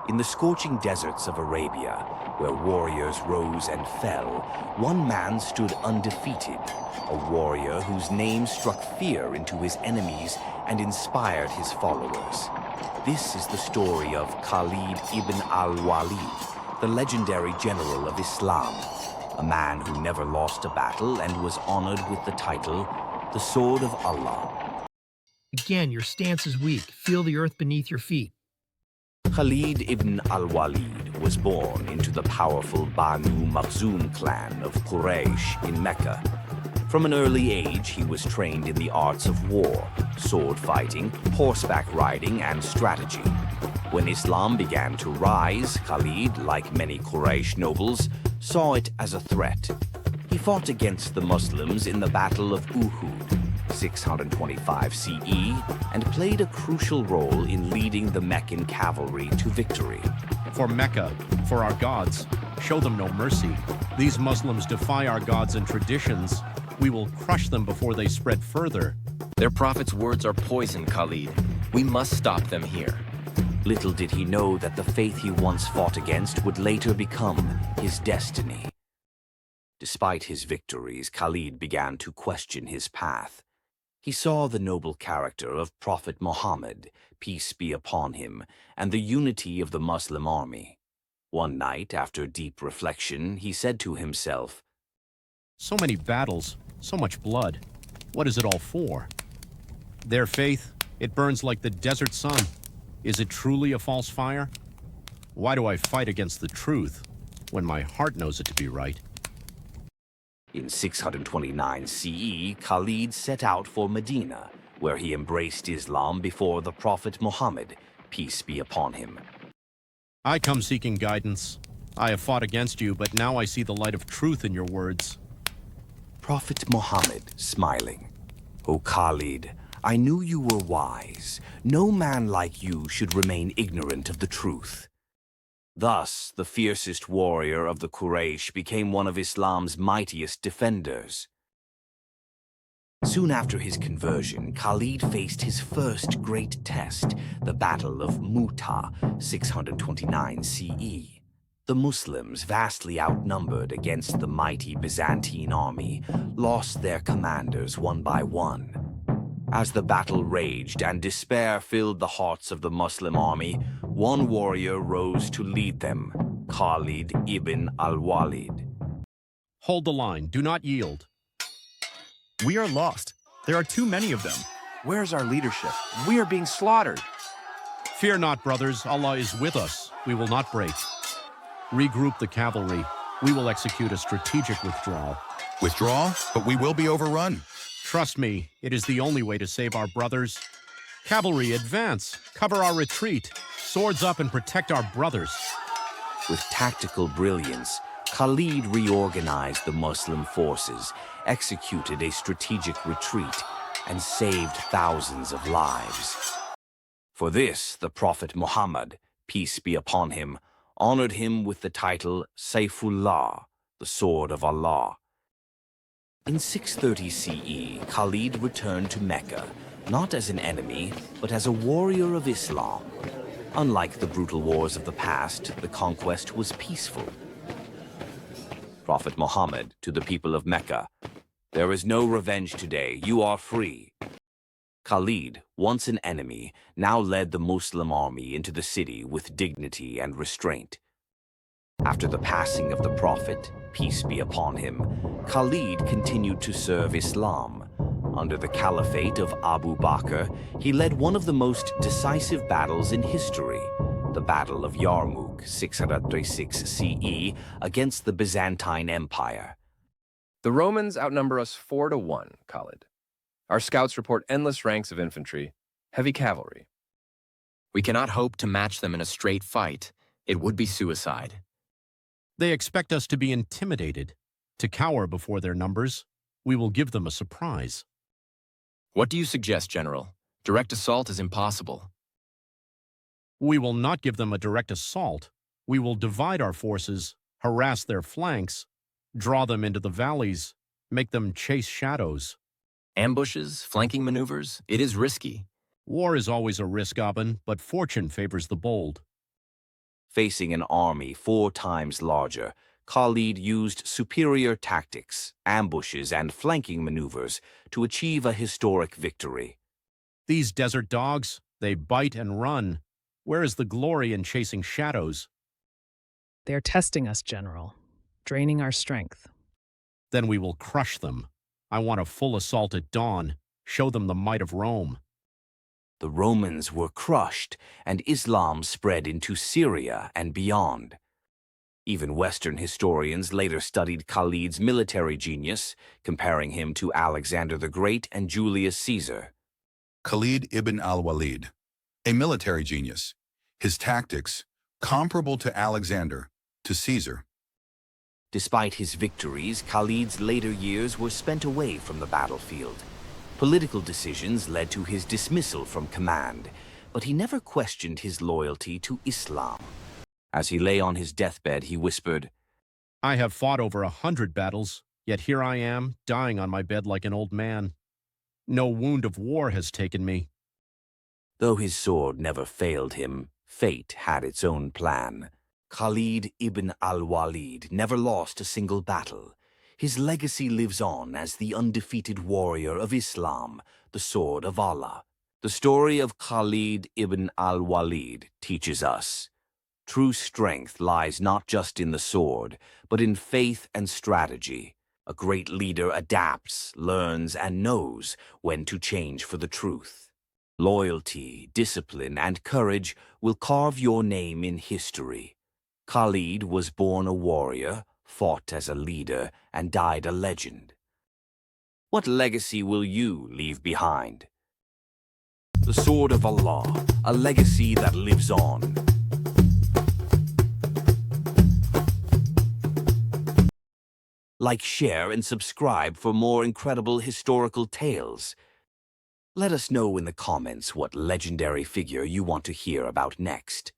In the scorching deserts of Arabia, where warriors rose and fell, one man stood undefeated, a warrior whose name struck fear into his enemies and inspired his followers. This is the story of Khalid Ibn Al-Walid, the legendary general of Islam, a man who never lost a battle and was honored with the title, the Sword of Allah. Again, your stance is weak. Feel the earth beneath your feet. Khalid ibn al-Walid was born into the powerful Banu Makhzum clan of Quraysh in Mecca. From an early age, he was trained in the arts of war, sword fighting, horseback riding, and strategy. When Islam began to rise, Khalid, like many Quraysh nobles, saw it as a threat. He fought against the Muslims in the Battle of Uhud, 625 CE, and played a crucial role in leading the Meccan cavalry to victory. For Mecca, for our gods, show them no mercy. These Muslims defy our gods and traditions. We will crush them before they spread further. Their prophet's words are poison, Khalid. We must stop them here. Little did he know that the faith he once fought against would later become his destiny. Despite his victories, Khalid began to question his path. He saw the noble character of Prophet Muhammad, peace be upon him, and the unity of the Muslim army. One night, after deep reflection, he said to himself, So many battles, so much blood. What is it all for? Their faith, it burns like the desert sun. Is it truly a false fire? Why do I fight against the truth when my heart knows it to be right? In 629 CE, Khalid set out for Medina, where he embraced Islam before the Prophet Muhammad, peace be upon him. I come seeking guidance. I have fought against you, but now I see the light of truth in your words. Prophet Muhammad, smiling, O Khalid, I knew you were wise. No man like you should remain ignorant of the truth. Thus, the fiercest warrior of the Quraysh became one of Islam's mightiest defenders. Soon after his conversion, Khalid faced his first great test, the Battle of Mu'tah, 629 CE. The Muslims, vastly outnumbered against the mighty Byzantine army, lost their commanders one by one. As the battle raged and despair filled the hearts of the Muslim army, one warrior rose to lead them, Khalid ibn al-Walid. Hold the line. Do not yield. We are lost. There are too many of them. Where's our leadership? We are being slaughtered. Fear not, brothers. Allah is with us. We will not break. Regroup the cavalry. We will execute a strategic withdrawal. Withdraw, but we will be overrun. Trust me, it is the only way to save our brothers. Cavalry, advance. Cover our retreat. Swords up and protect our brothers. With tactical brilliance, Khalid reorganized the Muslim forces, executed a strategic retreat, and saved thousands of lives. For this, the Prophet Muhammad, peace be upon him, honored him with the title Sayfullah, the Sword of Allah. In 630 CE, Khalid returned to Mecca, not as an enemy, but as a warrior of Islam. Unlike the brutal wars of the past, the conquest was peaceful. Prophet Muhammad to the people of Mecca, there is no revenge today, you are free. Khalid, once an enemy, now led the Muslim army into the city with dignity and restraint. After the passing of the Prophet, peace be upon him, Khalid continued to serve Islam. Under the caliphate of Abu Bakr, he led one of the most decisive battles in history, the Battle of Yarmouk, 636 CE, against the Byzantine Empire. The Romans outnumber us 4-1, Khalid. Our scouts report endless ranks of infantry, heavy cavalry. We cannot hope to match them in a straight fight. It would be suicide. They expect us to be intimidated, to cower before their numbers. We will give them a surprise. What do you suggest, General? Direct assault is impossible. We will not give them a direct assault. We will divide our forces, harass their flanks, draw them into the valleys, make them chase shadows. Ambushes, flanking maneuvers, it is risky. War is always a risk, Aben, but fortune favors the bold. Facing an army 4 times larger, Khalid used superior tactics, ambushes, and flanking maneuvers to achieve a historic victory. These desert dogs, they bite and run. Where is the glory in chasing shadows? They are testing us, General, draining our strength. Then we will crush them. I want a full assault at dawn. Show them the might of Rome. The Romans were crushed, and Islam spread into Syria and beyond. Even Western historians later studied Khalid's military genius, comparing him to Alexander the Great and Julius Caesar. Khalid Ibn Al-Walid, a military genius. His tactics, comparable to Alexander, to Caesar. Despite his victories, Khalid's later years were spent away from the battlefield. Political decisions led to his dismissal from command, but he never questioned his loyalty to Islam. As he lay on his deathbed, he whispered, I have fought over 100 battles, yet here I am, dying on my bed like an old man. No wound of war has taken me. Though his sword never failed him, fate had its own plan. Khalid Ibn Al-Walid never lost a single battle. His legacy lives on as the undefeated warrior of Islam, the sword of Allah. The story of Khalid Ibn Al-Walid teaches us true strength lies not just in the sword, but in faith and strategy. A great leader adapts, learns, and knows when to change for the truth. Loyalty, discipline, and courage will carve your name in history. Khalid was born a warrior, fought as a leader, and died a legend. What legacy will you leave behind? The sword of Allah, a legacy that lives on. Like, share, and subscribe for more incredible historical tales. Let us know in the comments what legendary figure you want to hear about next.